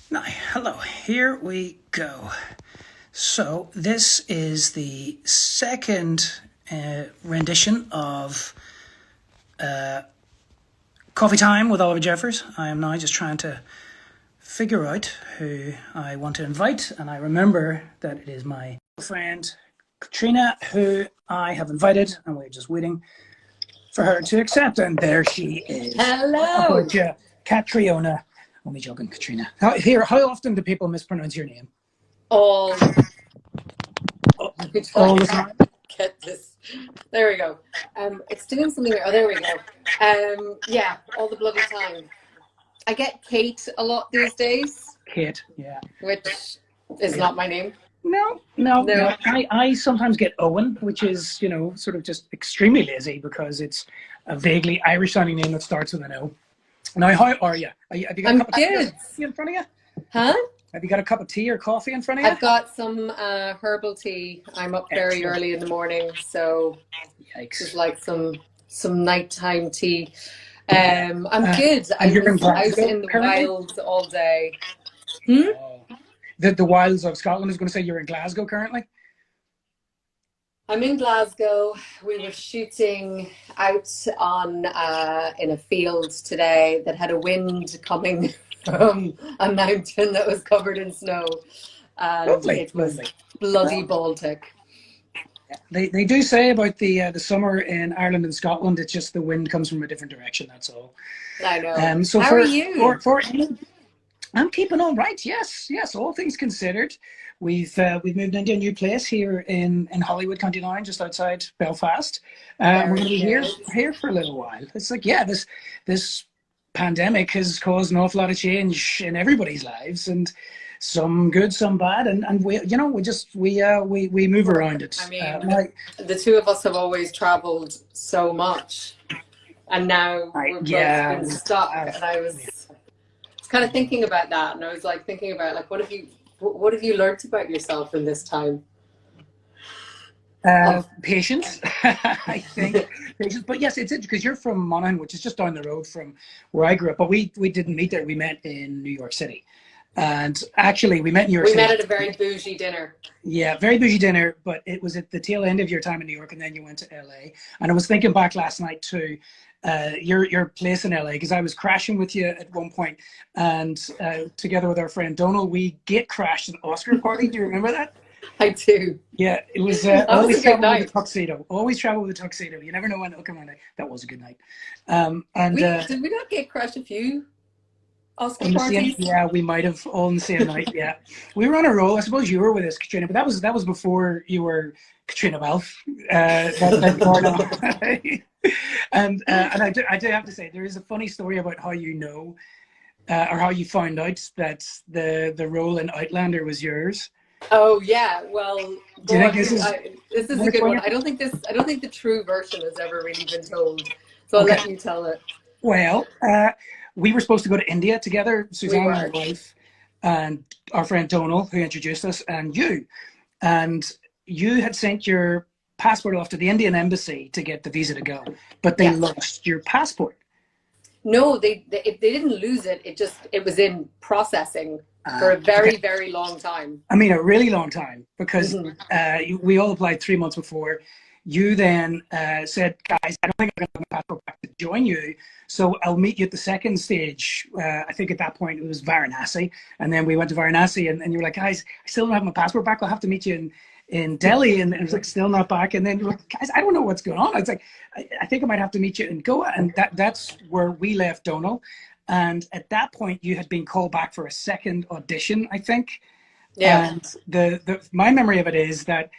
Now, hello, here we go. So, this is the second rendition of Coffee Time with Oliver Jeffers. I am now just trying to figure out who I want to invite, and I remember that it is my friend Caitrìona who I have invited, and we're just waiting for her to accept, and there she is. Hello. Caitrìona. Only joking, Caitrìona. How often do people mispronounce your name? All the time. Get this. There we go. It's doing something. Oh, there we go. Yeah, all the bloody time. I get Kate a lot these days. Kate, yeah. Which is not my name. No. I sometimes get Owen, which is, sort of just extremely lazy because it's a vaguely Irish sounding name that starts with an O. Now, how are you? Have you got a cup of tea in front of you? Huh? Have you got a cup of tea or coffee in front of you? I've got some herbal tea. I'm up very early in the morning, so it's like some nighttime tea. I'm good. I was out in the wilds all day. The wilds of Scotland. I was going to say you're in Glasgow currently. I'm in Glasgow. We were shooting out on in a field today that had a wind coming from a mountain that was covered in snow, and it was bloody Baltic. They do say about the summer in Ireland and Scotland, it's just the wind comes from a different direction. That's all. I know. So how are you? I'm keeping on right. Yes. All things considered, we've moved into a new place here in Hollywood, County Line, just outside Belfast. We're going to be here for a little while. It's like, this pandemic has caused an awful lot of change in everybody's lives, and some good, some bad, and we move around it. I mean, the two of us have always traveled so much, and now we're both been stuck. And I was kind of thinking about that, and I was like thinking about like what have you learned about yourself in this time? Patience, I think. Patience, but yes, it's because you're from Monaghan, which is just down the road from where I grew up. But we didn't meet there. We met in New York City, and actually we met in New York City. We met at a very bougie dinner. Yeah, very bougie dinner. But it was at the tail end of your time in New York, and then you went to LA. And I was thinking back last night to your place in LA, because I was crashing with you at one point, and together with our friend Donald, we gate crashed an Oscar party. Do you remember that? I do. Yeah, it was always travel with a tuxedo. Always travel with a tuxedo. You never know when it'll come around. That was a good night. Did we not get crashed a few Oscar parties? Yeah, we might have all on the same night. Yeah, we were on a roll. I suppose you were with us, Caitrìona, but that was before you were Caitrìona Balfe. And I do have to say there is a funny story about how you know, or how you found out that the role in Outlander was yours. Oh yeah, well, do you think this is a good one? I don't think the true version has ever really been told, so I'll let you tell it. Well, we were supposed to go to India together, Suzanne, my wife, and our friend Donald, who introduced us, and you had sent your passport off to the Indian embassy to get the visa to go, but they lost your passport. No, they didn't lose it. It was in processing for a very, very long time. I mean, a really long time, because we all applied 3 months before. You then said, guys, I don't think I'm going to have my passport back to join you, so I'll meet you at the second stage. I think at that point it was Varanasi, and then we went to Varanasi, and you were like, guys, I still don't have my passport back. I'll have to meet you in Delhi, and it was like, still not back. And then you're like, guys, I don't know what's going on. I was like, I think I might have to meet you in Goa, and that's where we left Donal. And at that point, you had been called back for a second audition, I think. Yeah. And my memory of it is that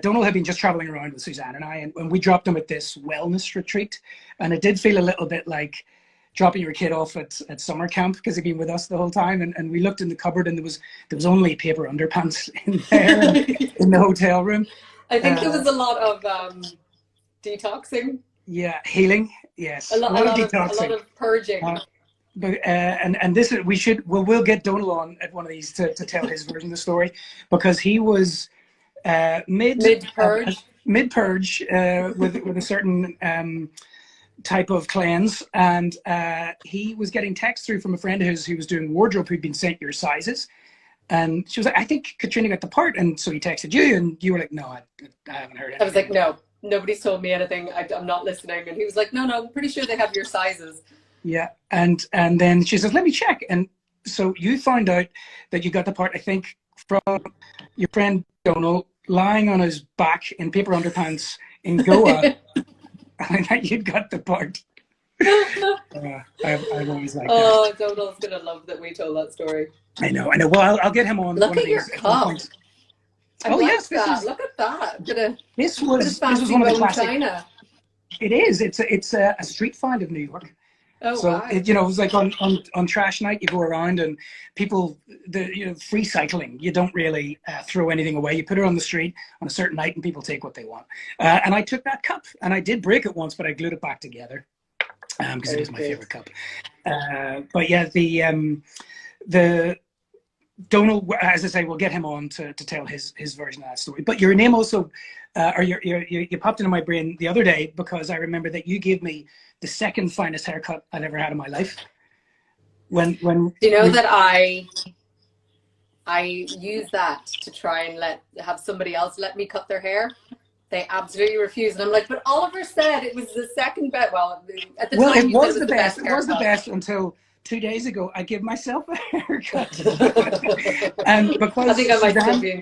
Donal had been just traveling around with Suzanne and I, and we dropped him at this wellness retreat. And it did feel a little bit like dropping your kid off at summer camp, because he'd been with us the whole time. And we looked in the cupboard, and there was only paper underpants in there in the hotel room. I think there was a lot of detaxing. Yeah, healing. Yes, a lot of detoxing. A lot of purging. But and this we'll get Donal on at one of these to tell his version of the story, because he was mid purge with a certain type of cleanse, and he was getting texts through from a friend of his who was doing wardrobe who'd been sent your sizes. And she was like, I think Caitrìona got the part. And so he texted you, and you were like, no, I haven't heard anything. I was like, no, nobody's told me anything. I'm not listening. And he was like, no, I'm pretty sure they have your sizes. Yeah. And then she says, let me check. And so you found out that you got the part, I think, from your friend Donald lying on his back in paper underpants in Goa. And that you'd got the part. I've always liked that. Oh, Donald's going to love that we told that story. I know. Well, I'll get him on. Look at your cup. Oh, yes. Look at that. This was one of the classic. China. It is. It's a street find of New York. Oh, so wow. It was like on trash night, you go around and people, free cycling. You don't really throw anything away. You put it on the street on a certain night, and people take what they want. And I took that cup, and I did break it once, but I glued it back together because it was my favorite cup. But yeah, the Donald, as I say, we'll get him on to tell his version of that story. But your name also, you popped into my brain the other day because I remember that you gave me the second finest haircut I've ever had in my life. When do you know that I use that to try and have somebody else let me cut their hair? They absolutely refused, and I'm like, but Oliver said it was the second best. Well, at the time, it was the best. It was the best until 2 days ago, I gave myself a haircut. And because I think I might still be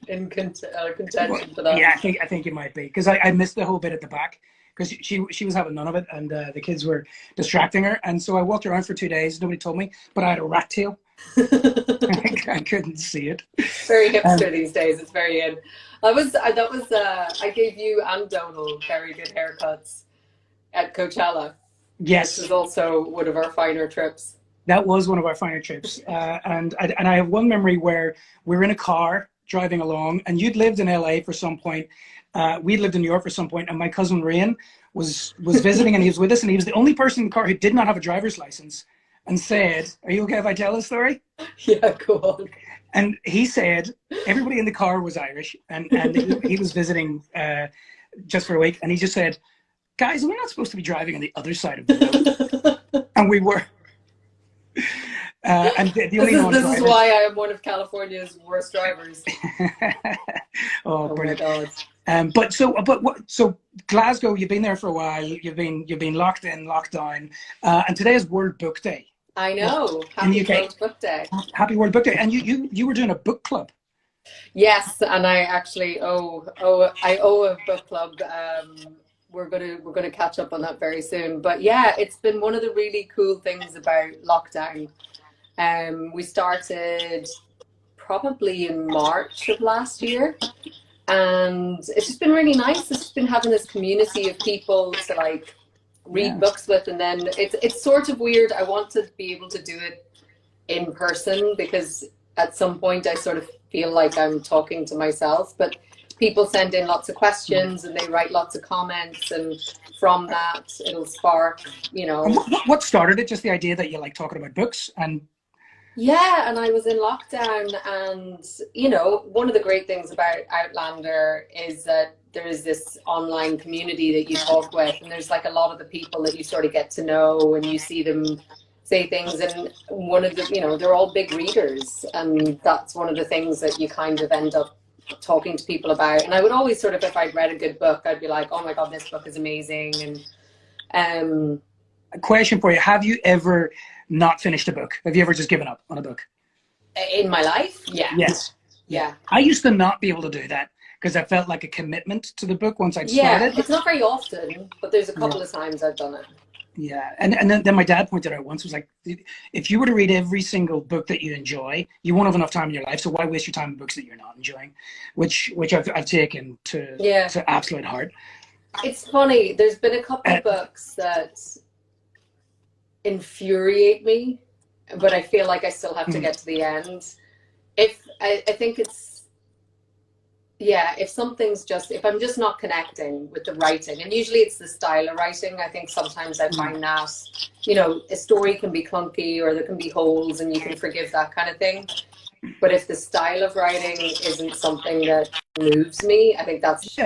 in contention for that. Yeah, I think you might be, because I missed the whole bit at the back because she was having none of it, and the kids were distracting her, and so I walked around for 2 days. Nobody told me, but I had a rat tail. I couldn't see it. Very hipster these days. It's very in. I gave you and Donald very good haircuts at Coachella. Yes, this was also one of our finer trips. That was one of our finer trips, and I have one memory where we were in a car driving along, and you'd lived in LA for some point. We'd lived in New York for some point, and my cousin Rain was visiting, and he was with us, and he was the only person in the car who did not have a driver's license, and said, "Are you okay if I tell this story?" Yeah, go on. And he said everybody in the car was Irish, and he was visiting just for a week, and he just said, "Guys, we're not supposed to be driving on the other side of the road." And we were. And the only this is why I am one of California's worst drivers. Oh, brilliant. My God. So Glasgow, you've been there for a while. You've been locked in, locked down, and today is World Book Day. I know. Happy World Book Day. Happy World Book Day. And you were doing a book club. Yes, and I actually owe a book club. We're gonna catch up on that very soon. But yeah, it's been one of the really cool things about lockdown. We started probably in March of last year, and it's just been really nice. It's just been having this community of people to read books with, and then it's sort of weird. I want to be able to do it in person because at some point I sort of feel like I'm talking to myself, but people send in lots of questions and they write lots of comments, and from that it'll spark, What started it? Just the idea that you like talking about books? And yeah, and I was in lockdown, and one of the great things about Outlander is that there is this online community that you talk with, and there's a lot of the people that you sort of get to know, and you see them say things, and one of the they're all big readers, and that's one of the things that you kind of end up talking to people about. And I would always sort of, if I'd read a good book, I'd be like, oh my God, this book is amazing. And a question for you: have you ever not finished a book? Have you ever just given up on a book? In my life? Yeah. Yes. Yeah. I used to not be able to do that because I felt like a commitment to the book once I'd started. Yeah, it's not very often, but there's a couple of times I've done it. Yeah, and then my dad pointed out once, was like, if you were to read every single book that you enjoy, you won't have enough time in your life, so why waste your time on books that you're not enjoying? Which I've taken to absolute heart. It's funny, there's been a couple of books that infuriate me, but I feel like I still have to get to the end. I think it's, if I'm just not connecting with the writing, and usually it's the style of writing. I think sometimes I find that, a story can be clunky or there can be holes, and you can forgive that kind of thing. But if the style of writing isn't something that moves me, I think that's...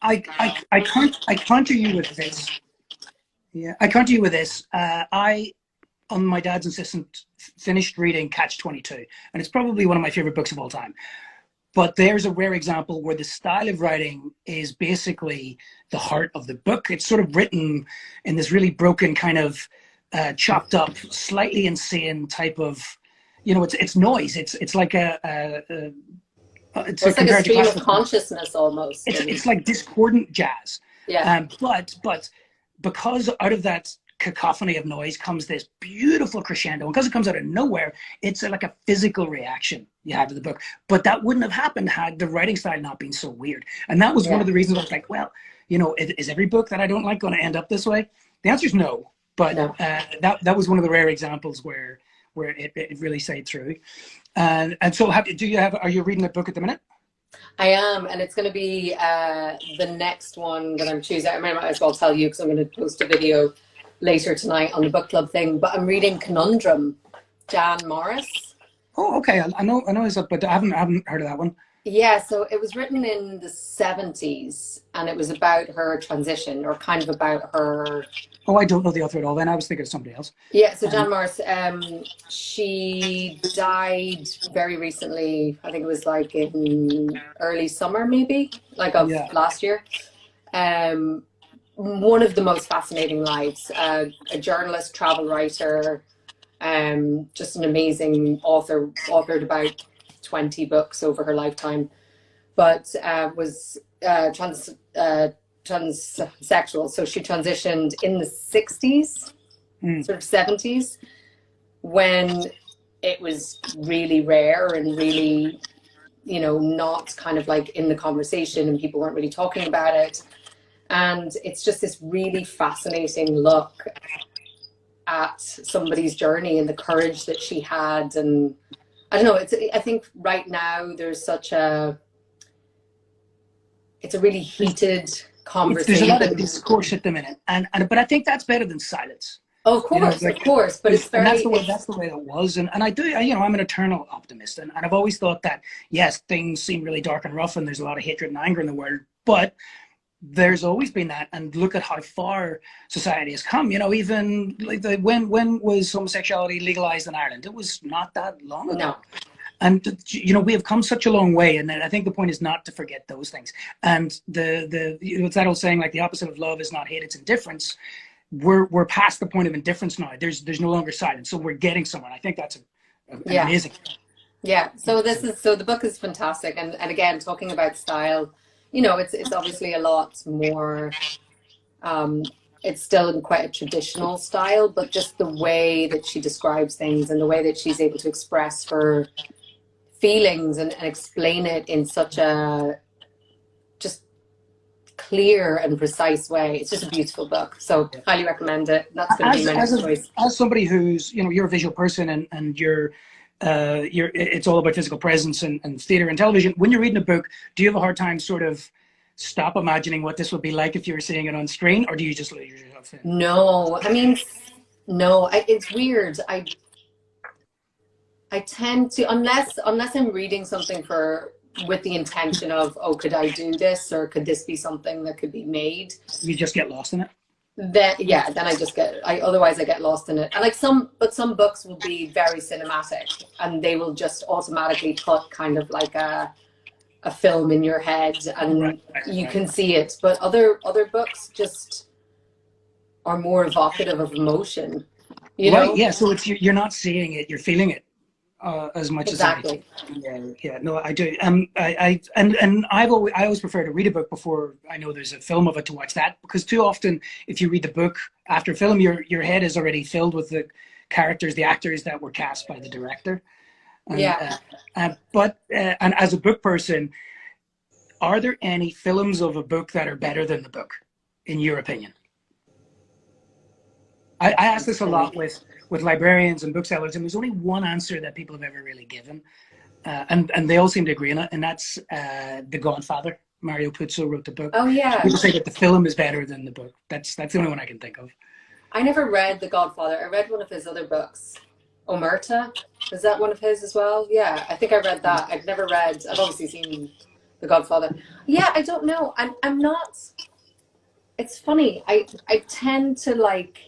I counter you with this. Yeah, I come to you with this. I, on my dad's insistence, finished reading Catch-22, and it's probably one of my favorite books of all time. But there's a rare example where the style of writing is basically the heart of the book. It's sort of written in this really broken kind of chopped up, slightly insane type of, it's noise. It's like it's Well, it's like a compared to stream of classical. consciousness almost. It's like discordant jazz. Yeah. But because out of that cacophony of noise comes this beautiful crescendo, and because it comes out of nowhere, it's like a physical reaction you have to the book. But that wouldn't have happened had the writing style not been so weird. And that was one of the reasons I was like, well, is every book that I don't like going to end up this way? The answer is no. But no. That was one of the rare examples where it really stayed through. And so are you reading a book at the minute? I am, and it's going to be the next one that I'm choosing. I might as well tell you because I'm going to post a video later tonight on the book club thing. But I'm reading Conundrum, Jan Morris. Oh, okay. I know it's up, but I haven't heard of that one. Yeah, so it was written in the 70s, and it was about her transition, or kind of about her. Oh, I don't know the author at all. Then I was thinking of somebody else. Yeah, so Jan Morris, she died very recently. I think it was like in early summer, maybe, like of last year. One of the most fascinating lives. A journalist, travel writer, just an amazing author. Authored about 20 books over her lifetime, but was transsexual. So she transitioned in the 60s, sort of 70s, when it was really rare and really, not kind of like in the conversation, and people weren't really talking about it. And it's just this really fascinating look at somebody's journey and the courage that she had. And I don't know, I think right now there's it's a really heated conversation. There's a lot of discourse at the minute, but I think that's better than silence. Oh, of course, of course, but it's very. And that's the way it was, and I do. I'm an eternal optimist, and I've always thought that yes, things seem really dark and rough, and there's a lot of hatred and anger in the world, but there's always been that. And look at how far society has come. Even like when was homosexuality legalized in Ireland? It was not that long ago. No. And we have come such a long way, and I think the point is not to forget those things. And it's that old saying, like, the opposite of love is not hate, it's indifference. We're past the point of indifference now. There's no longer silence, so we're getting somewhere. I think that's amazing. Yeah. So the book is fantastic, and again, talking about style, it's obviously a lot more. It's still in quite a traditional style, but just the way that she describes things and the way that she's able to express her feelings and explain it in such a just clear and precise way. It's just a beautiful book. So highly recommend it. That's going to be my next choice. As somebody who's, you're a visual person and you're it's all about physical presence and theater and television. When you're reading a book, do you have a hard time sort of stop imagining what this would be like if you were seeing it on screen, or do you just lose yourself in? No, it's weird. I tend to, unless I'm reading something with the intention of, oh, could I do this, or could this be something that could be made? You just get lost in it. Then otherwise I get lost in it. And some books will be very cinematic, and they will just automatically put kind of like a film in your head, and you can see it. But other books just are more evocative of emotion. You know? Yeah. So you're not seeing it, you're feeling it. As much exactly. as no, I do. I always prefer to read a book before I know there's a film of it to watch that, because too often if you read the book after a film, your head is already filled with the characters, the actors that were cast by the director. But as a book person, are there any films of a book that are better than the book, in your opinion? I ask this a lot with librarians and booksellers, and there's only one answer that people have ever really given, and they all seem to agree on it, and that's The Godfather. Mario Puzo wrote the book. Oh yeah. People say that the film is better than the book. That's the only one I can think of. I never read The Godfather. I read one of his other books, Omerta. Is that one of his as well? Yeah, I think I read that. I've never read. I've obviously seen The Godfather. Yeah, I don't know. I'm not. it's funny. I tend to like,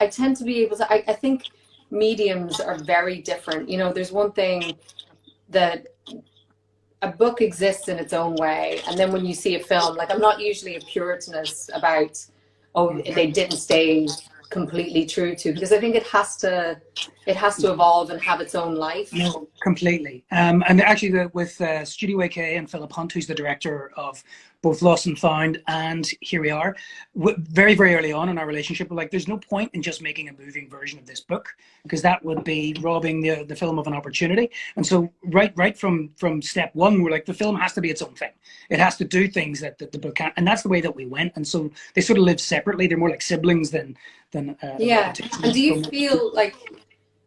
I tend to be able to, I think mediums are very different. You know, there's one thing that a book exists in its own way, and then when you see a film, like I'm not usually a puritanist about, oh, they didn't stay completely true to, because I think it has to evolve and have its own life. No, completely. And actually, with Studio AK and Philip Hunt, who's the director of both Lost and Found and Here We Are, very, very early on in our relationship, we're like, there's no point in just making a moving version of this book, because that would be robbing the film of an opportunity. And so right from step one, we're like, the film has to be its own thing. It has to do things that the book can't. And that's the way that we went. And so they sort of live separately. They're more like siblings than yeah. And do you feel like,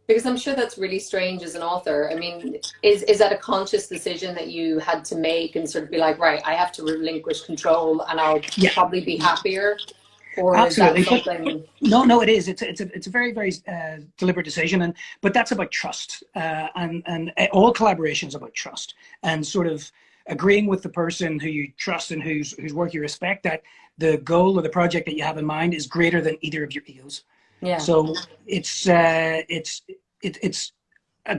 because I'm sure that's really strange as an author. I mean, is that a conscious decision that you had to make and sort of be like, right, I have to relinquish control and I'll probably be happier? Or absolutely. Is that something... No, it is. It's a very, very deliberate decision, but that's about trust, and all collaboration is about trust, and sort of agreeing with the person who you trust and whose work you respect, that the goal or the project that you have in mind is greater than either of your egos. Yeah. So it's a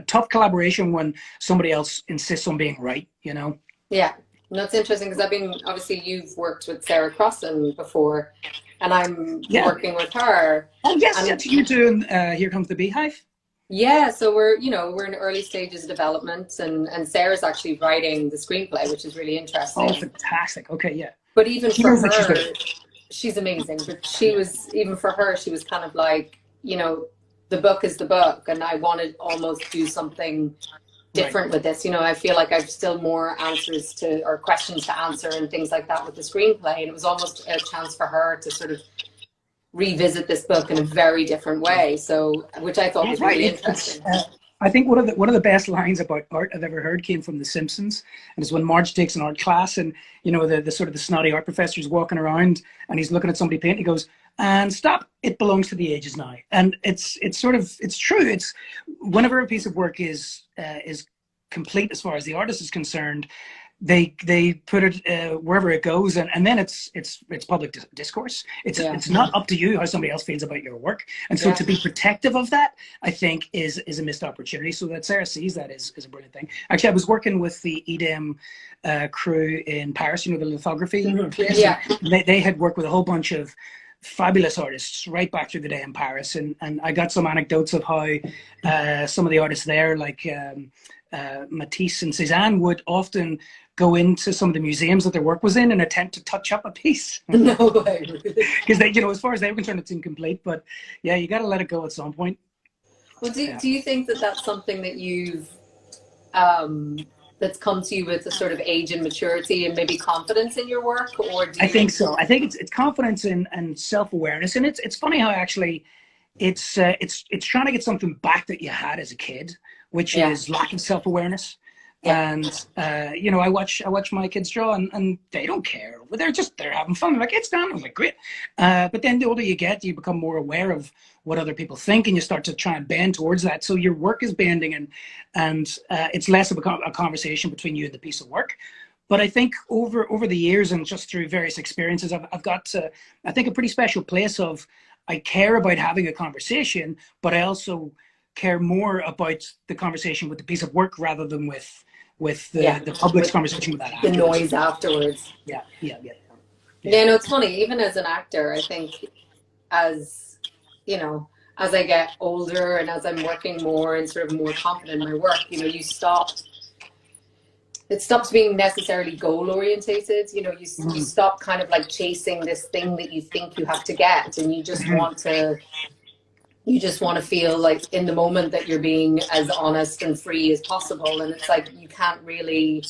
tough collaboration when somebody else insists on being right, you know? Yeah. No, it's interesting because obviously you've worked with Sarah Crossan before, and I'm working with her. Oh yes, yes, you're doing Here Comes the Beehive. Yeah, so we're in early stages of development, and Sarah's actually writing the screenplay, which is really interesting. Oh, fantastic. Okay, yeah. But even for her, she's amazing. But she was kind of like, you know, the book is the book, and I want to almost do something different with this. You know, I feel like I've still more answers to, or questions to answer and things like that with the screenplay. And it was almost a chance for her to sort of revisit this book in a very different way. So, which I thought was really interesting. I think one of the best lines about art I've ever heard came from The Simpsons, and it's when Marge takes an art class, and you know the sort of the snotty art professor is walking around, and he's looking at somebody paint. He goes, "And stop! It belongs to the ages now." And it's true. It's whenever a piece of work is complete as far as the artist is concerned, they put it wherever it goes, and then it's public discourse. It's not up to you how somebody else feels about your work, and so to be protective of that, I think is a missed opportunity. So that Sarah sees that is a brilliant thing. Actually, I was working with the EDM crew in Paris, you know, the lithography place. Yeah. They had worked with a whole bunch of fabulous artists right back through the day in Paris, and I got some anecdotes of how some of the artists there, like Matisse and Cézanne, would often go into some of the museums that their work was in and attempt to touch up a piece. No way. Because they, you know, as far as they were concerned, it's incomplete. But yeah, you got to let it go at some point. Well, do you think that that's something that you've that's come to you with a sort of age and maturity and maybe confidence in your work, or do you... I think so. I think it's confidence and self-awareness, and it's funny how actually it's trying to get something back that you had as a kid, which is lack of self-awareness. And you know, I watch my kids draw, and they don't care. They're having fun. Like, it's done. I'm like, great. But then the older you get, you become more aware of what other people think, and you start to try and bend towards that. So your work is bending, and it's less of a conversation between you and the piece of work. But I think over the years and just through various experiences, I've got to, I think, a pretty special place of, I care about having a conversation, but I also care more about the conversation with the piece of work rather than with the public's conversation with that afterwards. The noise afterwards. Yeah, no, it's funny, even as an actor, I think as, you know, as I get older and as I'm working more and sort of more confident in my work, you know, it stops being necessarily goal orientated. You know, you stop kind of like chasing this thing that you think you have to get, and you just want to feel like in the moment that you're being as honest and free as possible. And it's like, you can't really,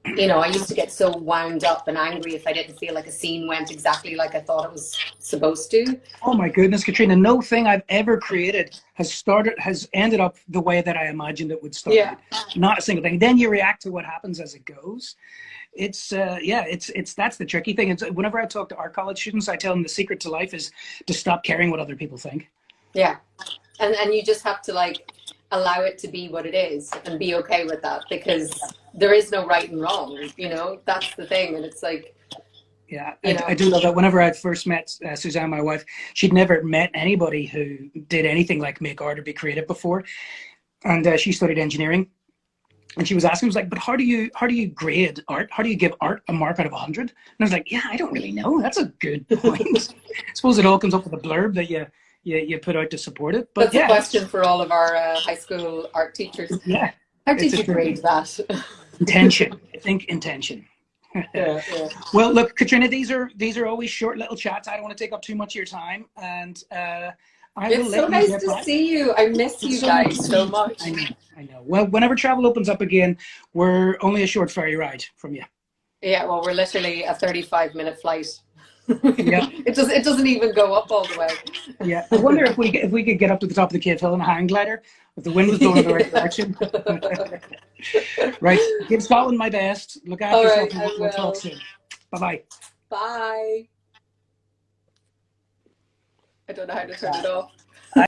you know, I used to get so wound up and angry if I didn't feel like a scene went exactly like I thought it was supposed to. Oh my goodness, Caitrìona, no thing I've ever created has ended up the way that I imagined it would start. Yeah. Not a single thing. Then you react to what happens as it goes. It's that's the tricky thing. It's whenever I talk to art college students, I tell them the secret to life is to stop caring what other people think. Yeah. And you just have to like allow it to be what it is and be okay with that, because there is no right and wrong, you know, that's the thing. And it's like, Yeah, you know. I do love that. Whenever I'd first met Suzanne, my wife, she'd never met anybody who did anything like make art or be creative before, and she studied engineering. And she was asking, was like, but how do you grade art? How do you give art a mark out of 100? And I was like, yeah, I don't really know. That's a good point. I suppose it all comes up with a blurb that you put out to support it. But That's a yeah, question for all of our high school art teachers. yeah, How it's did a you grade that? intention. I think intention. Yeah, yeah. Well, look, Caitrìona, these are always short little chats. I don't want to take up too much of your time, and I will It's so let you nice get to back. see you. I miss It's you so nice guys to see so you. much. I know, I know. Well, whenever travel opens up again, we're only a short ferry ride from you. Yeah, well, we're literally a 35-minute flight. Yeah, It doesn't even go up all the way. yeah. I wonder if we could get up to the top of the cave hill in a hang glider if the wind was blowing in the right direction. Right. Give Scotland my best. Look after All yourself, right, and I we'll talk will. soon. Bye Bye. I don't know how to turn bye. it off.